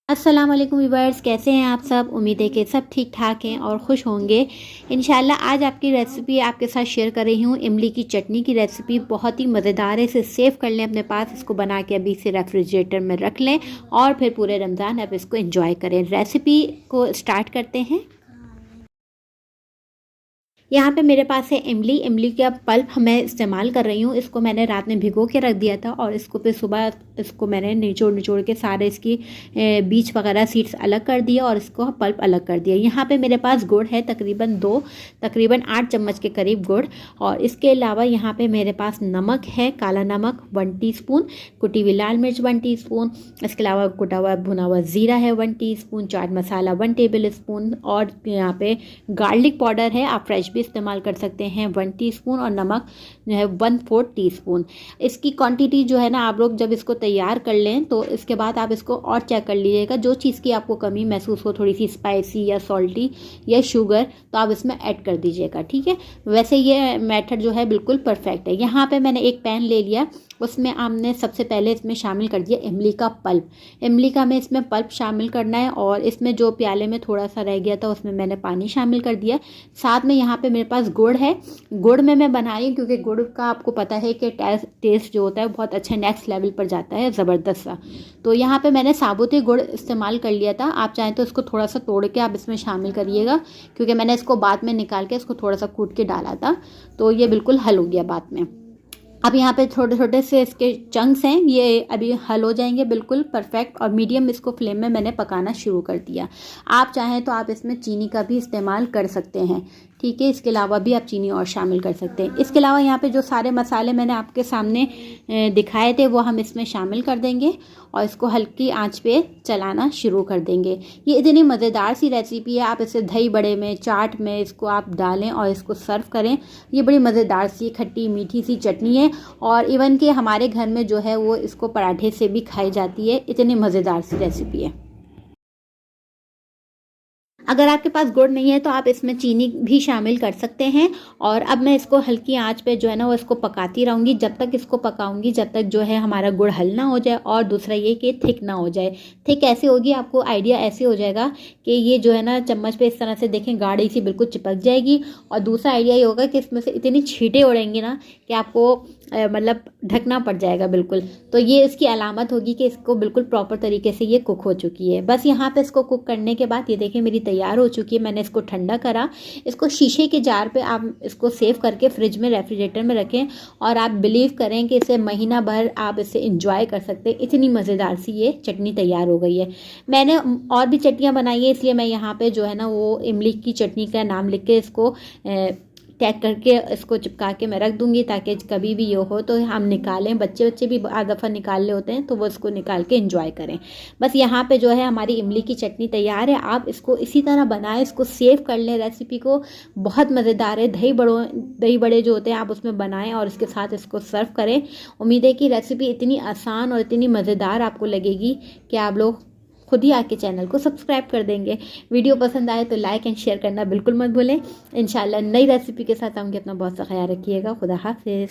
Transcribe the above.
अस्सलाम वालेकुम व्यूअर्स, कैसे हैं आप सब। उम्मीद है कि सब ठीक ठाक हैं और खुश होंगे इंशाल्लाह। आज आपकी रेसिपी आपके साथ शेयर कर रही हूँ। इमली की चटनी की रेसिपी बहुत ही मज़ेदार है। इसे सेव कर लें अपने पास, इसको बना के अभी से रेफ्रिजरेटर में रख लें और फिर पूरे रमज़ान आप इसको एंजॉय करें। रेसिपी को स्टार्ट करते हैं। यहाँ पे मेरे पास है इमली का पल्प मैं इस्तेमाल कर रही हूँ। इसको मैंने रात में भिगो के रख दिया था और इसको फिर सुबह इसको मैंने निचोड़ के सारे इसकी बीज वगैरह सीड्स अलग कर दिया और इसको पल्प अलग कर दिया। यहाँ पे मेरे पास गुड़ है तकरीबन 8 चम्मच के करीब गुड़। और इसके अलावा यहाँ पे मेरे पास नमक है, काला नमक 1 टीस्पून, कुटी हुई लाल मिर्च 1 टीस्पून, इसके अलावा कुटा हुआ भुना हुआ ज़ीरा है 1 teaspoon, chaat masala 1 table spoon और यहाँ पे गार्लिक पाउडर है, आप फ्रेश इस्तेमाल कर सकते हैं 1 टीस्पून और नमक जो है 1/4 टीस्पून। इसकी क्वांटिटी जो है ना, आप लोग जब इसको तैयार कर लें तो इसके बाद आप इसको और चेक कर लीजिएगा। जो चीज़ की आपको कमी महसूस हो, थोड़ी सी स्पाइसी या सॉल्टी या शुगर, तो आप इसमें ऐड कर दीजिएगा, ठीक है। वैसे ये मेथड जो है बिल्कुल परफेक्ट है। यहाँ पे मैंने एक पैन ले लिया, उसमें हमने सबसे पहले इसमें शामिल कर दिया इमली का पल्प। इमली का हमें इसमें पल्प शामिल करना है और इसमें जो प्याले में थोड़ा सा रह गया था उसमें मैंने पानी शामिल कर दिया। साथ में यहाँ पे मेरे पास गुड़ है। गुड़ में मैं बना रही हूँ क्योंकि गुड़ का आपको पता है कि टेस्ट जो होता है बहुत अच्छा नेक्स्ट लेवल पर जाता है, ज़बरदस्त सा। तो यहाँ पे मैंने साबुत ही गुड़ इस्तेमाल कर लिया था। आप चाहें तो इसको थोड़ा सा तोड़ के आप इसमें शामिल करिएगा, क्योंकि मैंने इसको बाद में निकाल के इसको थोड़ा सा कूट के डाला था, तो ये बिल्कुल हल हो गया बाद में। अब यहाँ पे छोटे छोटे से इसके चंक्स हैं, ये अभी हल हो जाएंगे बिल्कुल परफेक्ट। और मीडियम इसको फ्लेम में मैंने पकाना शुरू कर दिया। आप चाहें तो आप इसमें चीनी का भी इस्तेमाल कर सकते हैं, ठीक है। इसके अलावा भी आप चीनी और शामिल कर सकते हैं। इसके अलावा यहाँ पे जो सारे मसाले मैंने आपके सामने दिखाए थे वो हम इसमें शामिल कर देंगे और इसको हल्की आंच पे चलाना शुरू कर देंगे। ये इतनी मज़ेदार सी रेसिपी है, आप इसे दही बड़े में, चाट में इसको आप डालें और इसको सर्व करें। ये बड़ी मज़ेदार सी खट्टी मीठी सी चटनी है और इवन कि हमारे घर में जो है वो इसको पराठे से भी खाई जाती है। इतनी मज़ेदार सी रेसिपी है। अगर आपके पास गुड़ नहीं है तो आप इसमें चीनी भी शामिल कर सकते हैं। और अब मैं इसको हल्की आंच पे जो है ना वो इसको पकाती रहूँगी, जब तक इसको पकाऊंगी जब तक जो है हमारा गुड़ हल ना हो जाए और दूसरा ये कि थिक ना हो जाए। थिक ऐसे होगी, आपको आइडिया ऐसे हो जाएगा कि ये जो है ना चम्मच पे इस तरह से देखें गाढ़ी सी बिल्कुल चिपक जाएगी। और दूसरा आइडिया ये होगा कि इसमें से इतनी छींटे उड़ेंगी ना कि आपको मतलब ढकना पड़ जाएगा बिल्कुल। तो ये इसकी अलामत होगी कि इसको बिल्कुल प्रॉपर तरीके से ये कुक हो चुकी है। बस यहाँ पे इसको कुक करने के बाद ये देखें मेरी तैयार हो चुकी है। मैंने इसको ठंडा करा, इसको शीशे के जार पे आप इसको सेव करके फ्रिज में रेफ्रिजरेटर में रखें और आप बिलीव करें कि इसे महीना भर आप इसे इंजॉय कर सकते हैं। इतनी मज़ेदार सी ये चटनी तैयार हो गई है। मैंने और भी चटनियाँ बनाई है, इसलिए मैं यहाँ पे जो है ना वो इमली की चटनी का नाम लिख के इसको टैग करके इसको चिपका के मैं रख दूंगी, ताकि कभी भी ये हो तो हम निकालें। बच्चे भी आध दफ़ा निकाल ले होते हैं तो वो इसको निकाल के एंजॉय करें। बस यहाँ पे जो है हमारी इमली की चटनी तैयार है। आप इसको इसी तरह बनाएं, इसको सेव कर लें रेसिपी को। बहुत मज़ेदार है। दही बड़े जो होते हैं आप उसमें बनाएं और इसके साथ इसको सर्व करें। उम्मीद है कि रेसिपी इतनी आसान और इतनी मज़ेदार आपको लगेगी कि आप लोग खुद ही आके चैनल को सब्सक्राइब कर देंगे। वीडियो पसंद आए तो लाइक एंड शेयर करना बिल्कुल मत भूलें। इंशाल्लाह नई रेसिपी के साथ आऊँगी। अपना बहुत सा ख्याल रखिएगा। खुदा हाफिज़।